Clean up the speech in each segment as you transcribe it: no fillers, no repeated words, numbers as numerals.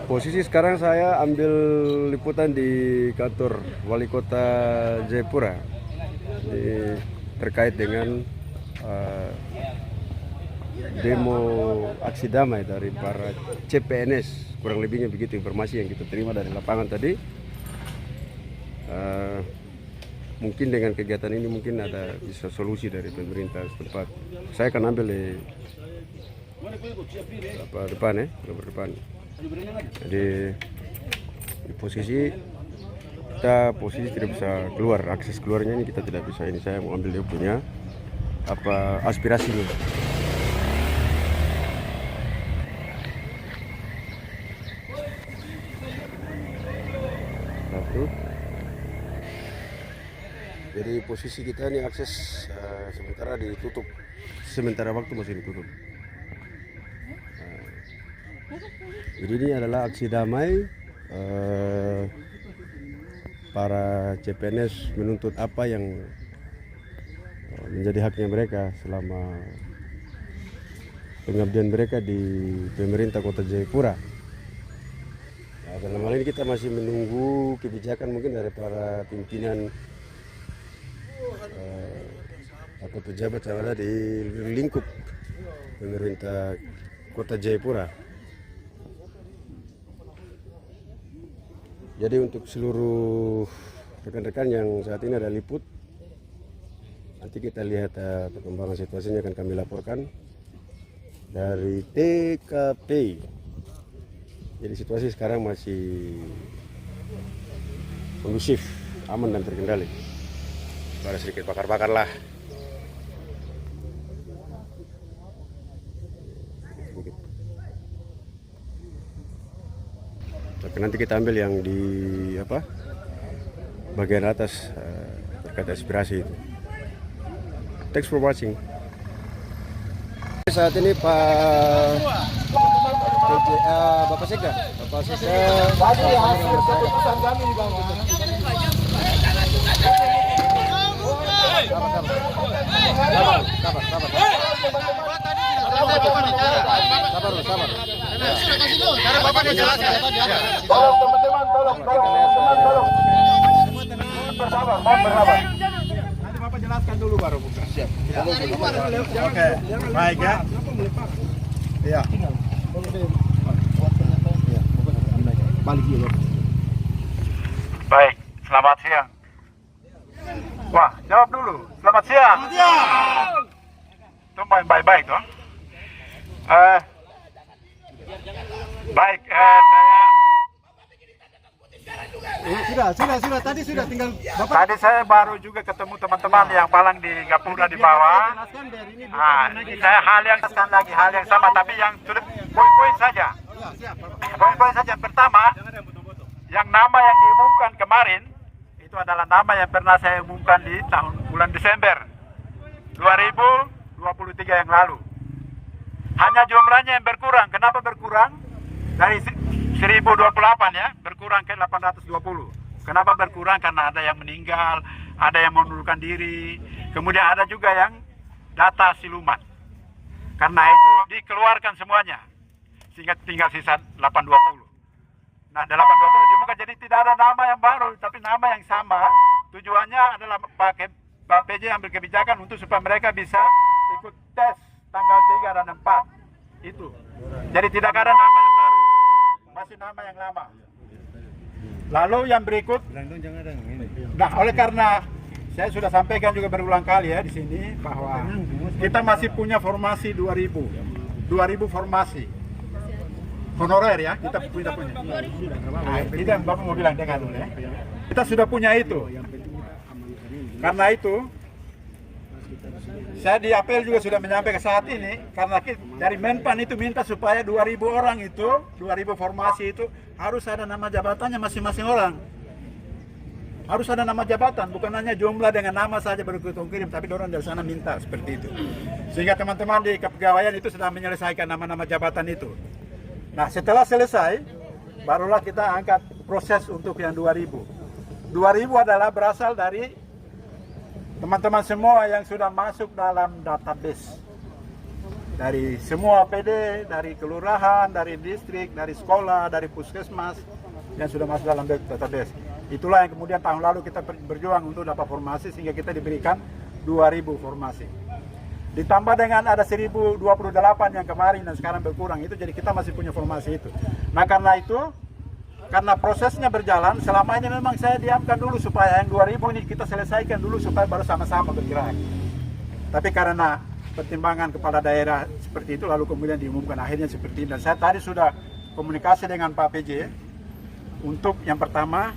Posisi sekarang saya ambil liputan di kantor Wali Kota Jayapura terkait dengan demo aksi damai dari para CPNS, kurang lebihnya begitu informasi yang kita terima dari lapangan tadi. Mungkin dengan kegiatan ini mungkin ada bisa solusi dari pemerintah setempat. Saya akan ambil di depan nomor depan. Jadi di posisi kita tidak bisa keluar, akses keluarnya ini kita tidak bisa. Ini saya mau ambil dia punya aspirasinya. Satu. Jadi posisi kita ini akses sementara ditutup, sementara waktu masih ditutup. Jadi ini adalah aksi damai para CPNS menuntut apa yang menjadi haknya mereka selama pengabdian mereka di pemerintah Kota Jayapura. Nah, dalam hal ini kita masih menunggu kebijakan mungkin dari para pimpinan atau pejabat yang ada di lingkup pemerintah Kota Jayapura. Jadi untuk seluruh rekan-rekan yang saat ini ada liput, nanti kita lihat perkembangan situasinya akan kami laporkan dari TKP. Jadi situasi sekarang masih kondusif, aman dan terkendali. Ada sedikit bakar-bakar lah. Oke, nanti kita ambil yang di bagian atas terkait aspirasi itu. Thanks for watching. Saat ini Bapak Sekda tadi hasil keputusan kami di bawah. Sabar. Cara Bapak dijelaskan. Tolong teman-teman, tolong. Bersabar. Nanti Bapak jelaskan dulu baru buka. Siap. Oke. Baik ya. Iya. Balik dulu. Baik, selamat siang. Wah, jawab dulu. Selamat siang. Tumben baik-baik toh. Baik, saya sudah tadi sudah tinggal Bapak. Tadi saya baru juga ketemu teman-teman yang palang di Gapura di bawah. Saya hal yang sama tapi yang sudah poin-poin saja. Poin-poin saja. Pertama, yang nama yang diumumkan kemarin itu adalah nama yang pernah saya umumkan di bulan Desember 2023 yang lalu. Hanya jumlahnya yang berkurang. Kenapa berkurang? Dari 1028 ya, berkurang ke 820. Kenapa berkurang? Karena ada yang meninggal, ada yang mengundurkan diri, kemudian ada juga yang data siluman. Karena itu dikeluarkan semuanya, sehingga tinggal sisa 820. Nah, 820 diumumkan, jadi tidak ada nama yang baru, tapi nama yang sama. Tujuannya adalah Pak PJ ambil kebijakan untuk supaya mereka bisa ikut tes tanggal 3 dan 4 itu. Jadi tidak ada nama yang baru, masih nama yang lama. Lalu yang berikut, nah oleh karena saya sudah sampaikan juga berulang kali ya di sini bahwa kita masih punya formasi 2000 formasi honorer ya, kita punya. Nah, itu yang Bapak mau bilang dengan dulu ya. Kita sudah punya itu. Karena itu saya di apel juga sudah menyampaikan saat ini, karena dari Menpan itu minta supaya 2000 orang itu, 2000 formasi itu harus ada nama jabatannya masing-masing orang. Harus ada nama jabatan, bukan hanya jumlah dengan nama saja baru kirim, tapi orang dari sana minta seperti itu. Sehingga teman-teman di kepegawaian itu sudah menyelesaikan nama-nama jabatan itu. Nah, setelah selesai, barulah kita angkat proses untuk yang 2000. 2000 adalah berasal dari teman-teman semua yang sudah masuk dalam database. dari semua PD, dari kelurahan, dari distrik, dari sekolah, dari puskesmas yang sudah masuk dalam database. Itulah yang kemudian tahun lalu kita berjuang untuk dapat formasi sehingga kita diberikan 2.000 formasi. Ditambah dengan ada 1.028 yang kemarin dan sekarang berkurang itu, jadi kita masih punya formasi itu. Nah karena itu, karena prosesnya berjalan, selama ini memang saya diamkan dulu supaya yang 2.000 ini kita selesaikan dulu supaya baru sama-sama bergerak. Tapi karena pertimbangan kepala daerah seperti itu lalu kemudian diumumkan akhirnya seperti ini. Dan saya tadi sudah komunikasi dengan Pak PJ untuk yang pertama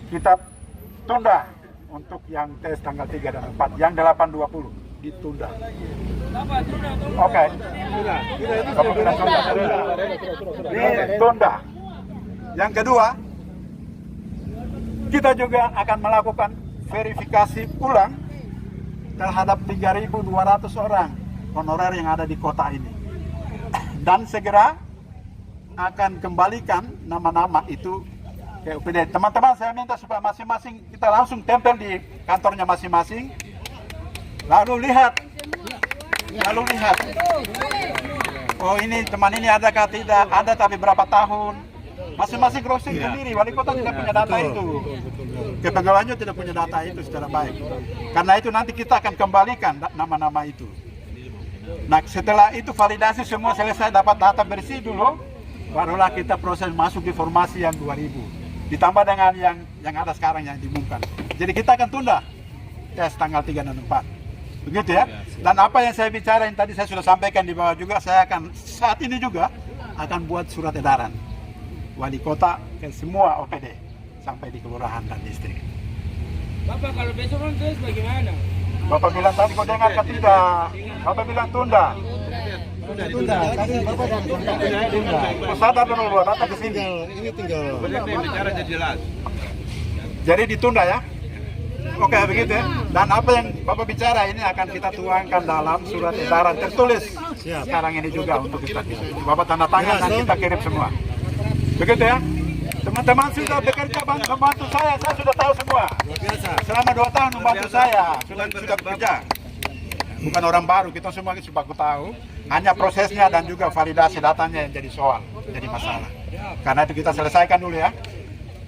kita tunda untuk yang tes tanggal 3 dan 4, yang 8.20 ditunda. Oke. Ditunda. Yang kedua, kita juga akan melakukan verifikasi ulang terhadap 3.200 orang honorer yang ada di kota ini. Dan segera akan kembalikan nama-nama itu ke UPD. Teman-teman, saya minta supaya masing-masing kita langsung tempel di kantornya masing-masing. Lalu lihat. Oh ini teman ini ada kah tidak? Ada tapi berapa tahun? Masing-masing crossing sendiri. Wali kota tidak punya data itu. Kepegawaiannya tidak punya data itu secara baik. Karena itu nanti kita akan kembalikan nama-nama itu. Nah setelah itu validasi semua selesai, dapat data bersih dulu, barulah kita proses masuk di formasi yang 2.000. Ditambah dengan yang ada sekarang yang diumumkan. Jadi kita akan tunda tes tanggal 3 dan 4. Begitu ya. Dan apa yang saya bicarain tadi saya sudah sampaikan di bawah juga, saya akan saat ini juga akan buat surat edaran wali kota ke semua OPD sampai di kelurahan dan distrik. Bapak kalau besok kan tes bagaimana? Bapak bilang tadi kau dengar kan tidak? Bapak bilang tunda. Tunda. Tadi Bapak tunda. Kau sadar dulu, datang ke sini. Ini tinggal. Bicara jadi jelas. Jadi ditunda ya? Oke begitu ya. Dan apa yang Bapak bicara ini akan kita tuangkan dalam surat edaran tertulis. Sekarang ini juga untuk kita. Bapak tanda tangan dan kita kirim semua. Begitu ya. Teman-teman sudah bekerja membantu saya sudah tahu semua. Selama 2 tahun membantu saya, sudah bekerja. Bukan orang baru, kita semua sudah tahu. Hanya prosesnya dan juga validasi datanya yang jadi soal, jadi masalah. Karena itu kita selesaikan dulu ya.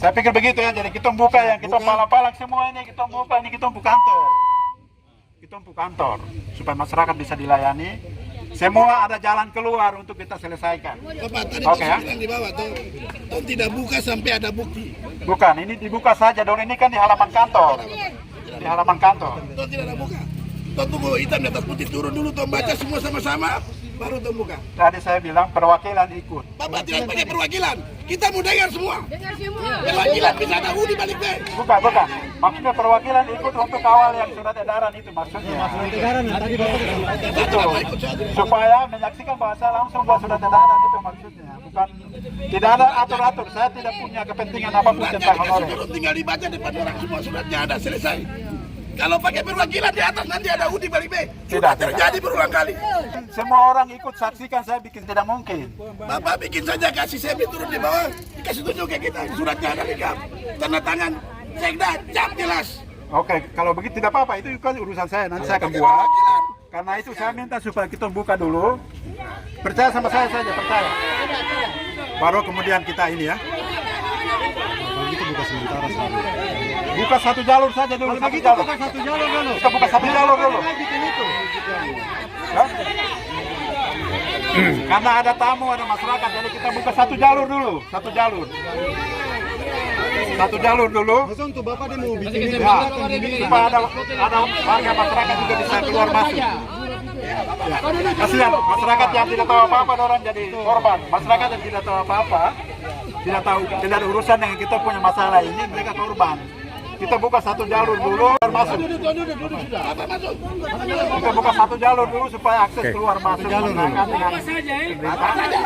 Saya pikir begitu ya, jadi kita buka yang kita palang-palang semua ini, kita buka ini, kita buka kantor. Kita buka kantor, supaya masyarakat bisa dilayani. Semua ada jalan keluar untuk kita selesaikan. Bapak tadi ya. bilang di bawah tuh tidak buka sampai ada bukti. Bukan, ini dibuka saja dong, ini kan di halaman kantor. Di halaman kantor. Tuh tidak ada buka. Tuh tunggu hitam di atas putih turun dulu, tuh baca semua sama-sama, baru tuh buka. Tadi saya bilang perwakilan ikut. Bapak tidak pakai perwakilan, kita mau dengar semua. Perwakilan bisa ada di balik deh. Bukan. Maksudnya perwakilan ikut untuk kawal yang surat edaran itu maksudnya. Tadi Bapak Itu supaya menyaksikan bahasa langsung buat surat edaran itu maksudnya. Bukan, tidak ada atur-atur. Saya tidak punya kepentingan apapun tentang honorer. Tinggal dibaca depan orang semua, suratnya ada, selesai. Kalau pakai perwakilan di atas nanti ada di balik B. Sudah terjadi berulang kali. Semua orang ikut saksikan, saya bikin tidak mungkin. Bapak bikin saja, kasih saya turun di bawah, dikasih tunjuk ke kita, suratnya ada lengkap, tanda tangan, sekda, cap jelas. Oke, kalau begitu tidak apa-apa, itu kan urusan saya, nanti saya akan buat. Karena itu saya minta supaya kita buka dulu. Percaya sama saya saja, percaya. Baru kemudian kita ini ya. Kalau gitu buka sementara saja. Buka satu jalur saja dulu. Satu jalur. Buka satu jalur dulu. Kita buka satu jalur dulu. Ya? Karena ada tamu, ada masyarakat, jadi kita buka satu jalur dulu. Satu jalur. Satu jalur dulu. Langsung tuh Bapak dia mau bikin ini. Ya, supaya ada warga masyarakat juga bisa keluar masuk. Ya. Kasihan masyarakat yang tidak tahu apa-apa, orang jadi korban. Masyarakat yang tidak tahu apa-apa, tidak ada urusan dengan kita punya masalah ini, mereka korban. Kita buka satu jalur dulu, masuk. Kita buka satu jalur dulu supaya akses keluar masuk.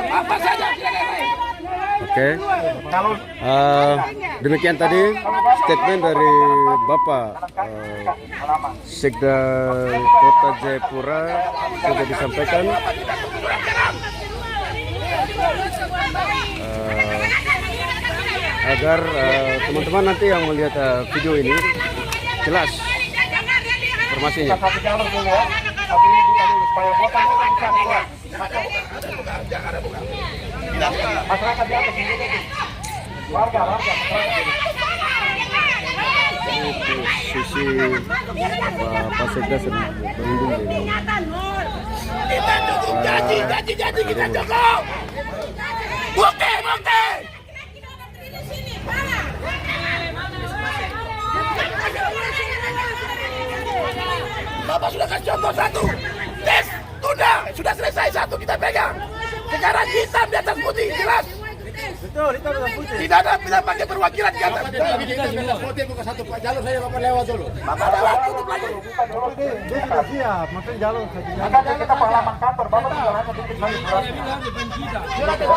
Apa saja. Oke. Demikian tadi statement dari Bapak Sekda Kota Jayapura sudah disampaikan. Agar teman-teman nanti yang melihat video ini jelas informasinya. Satu jalur dulu ya. Satu ini buka dulu. supaya votanya itu bisa kuat. Masyarakat di atas ini, warga masyarakat. Sisi Pak Sekda sedang berunding di Kita cukup janji kita cukup. Bukti. Bapak sudah kasih contoh satu. Tes, tunda, sudah selesai satu kita pegang. Sekarang hitam di atas putih, jelas. Betul, hitam dan putih. Tidak ada bila pakai perwakilan di atas. Putih bukan satu jalur saja Bapak lewat dulu. Bapak ada waktu untuk lagi. Dia sudah siap, maksudnya jalur satu jalur. Makanya kita pengalaman kantor, Bapak sudah hanya bikin lagi suratnya.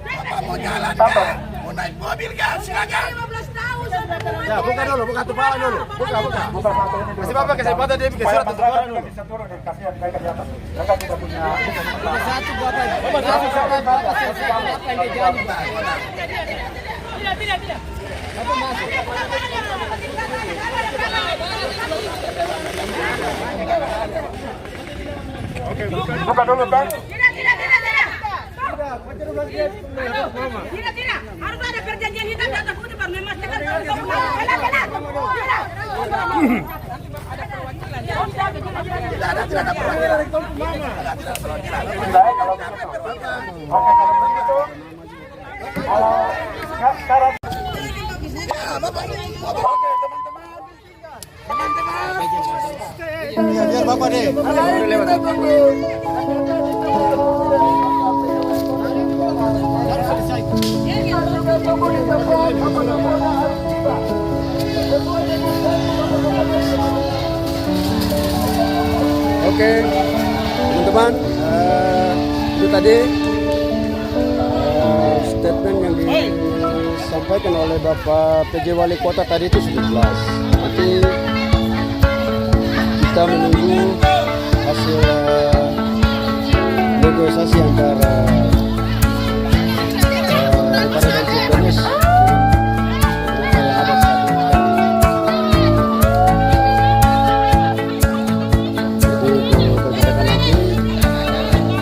Bapak mau jalan kah? Mau naik mobil kah? Silakan. Ya, buka dulu, buka kepala dulu. Buka. Bukan satu ini dulu. Kasih Bapak kesempatan dia bikin surat untuk orang dulu. Bisa turun dan kasihan mereka di atas. Mereka tidak punya. Satu Bapak. Bapak satu siapa yang dia janji, Pak. Tidak. Bapak masuk. Buka dulu, Bang. Tidak. Harus ada perjanjian hitam di atas putih baru memastikan tidak. Tidak ada perwakilan. Tidak, kalau begitu. Oke, kalau begitu. Sekarang. Ya, Bapak. Oke, teman-teman. Biar Bapak deh. Oke, teman-teman, itu tadi statement yang disampaikan oleh Bapak PJ Wali Kota tadi itu sudah jelas. Nanti kita menunggu hasil negosiasi antara daripada dan Sirganes yang ada saat ini. Jadi itu kebijakan nanti dan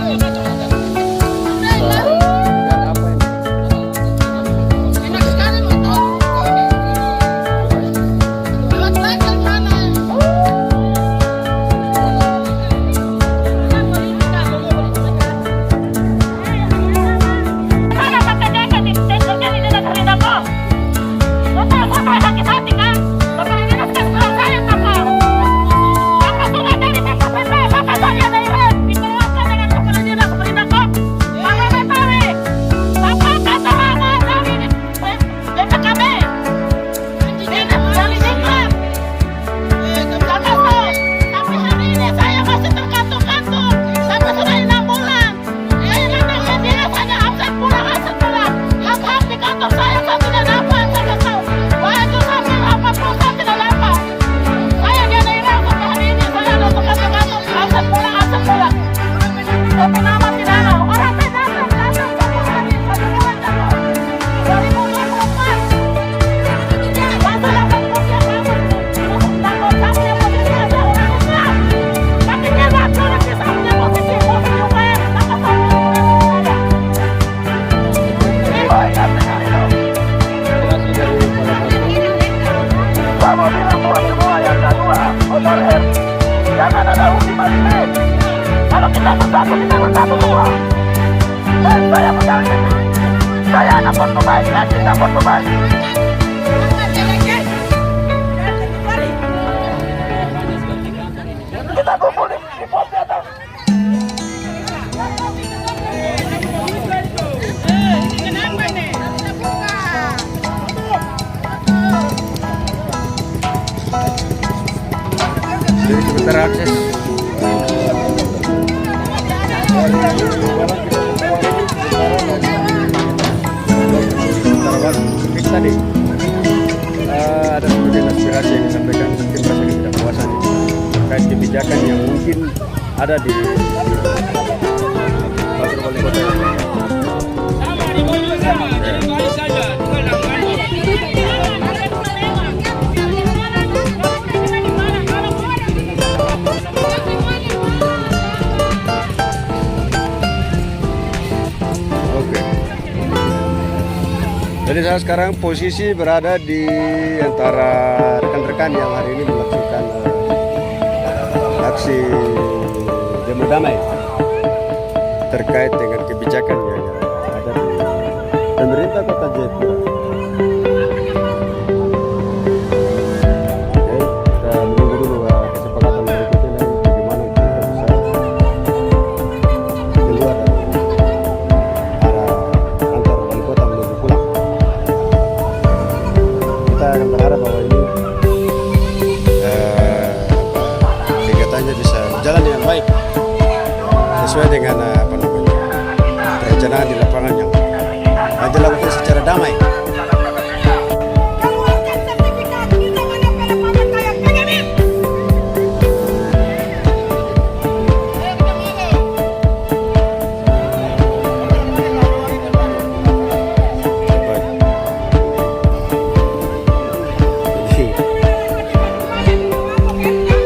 apa ini? Enak sekali motor. Lewat belakang mana? Jangan ada uji balik. Kalau kita bersatu semua. Dan saya pegang ini. Saya anak bertobat dan kita bertobat. Kita kumpul di pos di atas. Kenapa nih? Jadi sebentar akses tadi ada sebagian aspirasi yang disampaikan tim rasa ketidakpuasan terkait kebijakan yang mungkin ada di kantor wali kota. Jadi saya sekarang posisi berada di antara rekan-rekan yang hari ini melakukan aksi demo damai terkait dengan kebijakan yang ada di pemerintah Kota Jayapura. Oke, kita menunggu dulu kesepakatan berikutnya nanti bagaimana kita bisa keluar dari arah kantor wali kota menuju pulang. Kita akan berharap bahwa ini kegiatannya bisa berjalan dengan baik sesuai dengan perencanaan di lapangan yang dilakukan secara damai. Keluarkan sertifikat kita mana pada paman kayak begini.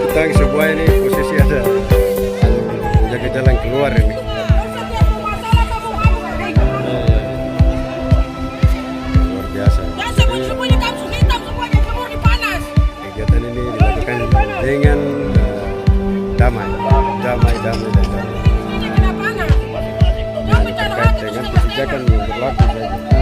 Kita semua ini posisi ada menjaga jalan keluar ini. Luar biasa. Dan sembunyi-sembunyi kamu hitam semuanya semua di panas. Kegiatan ini dilakukan dengan damai dan damai. Kena panas. Yang bicara Terkait hati dengan terus kebijakan yang berlaku saja.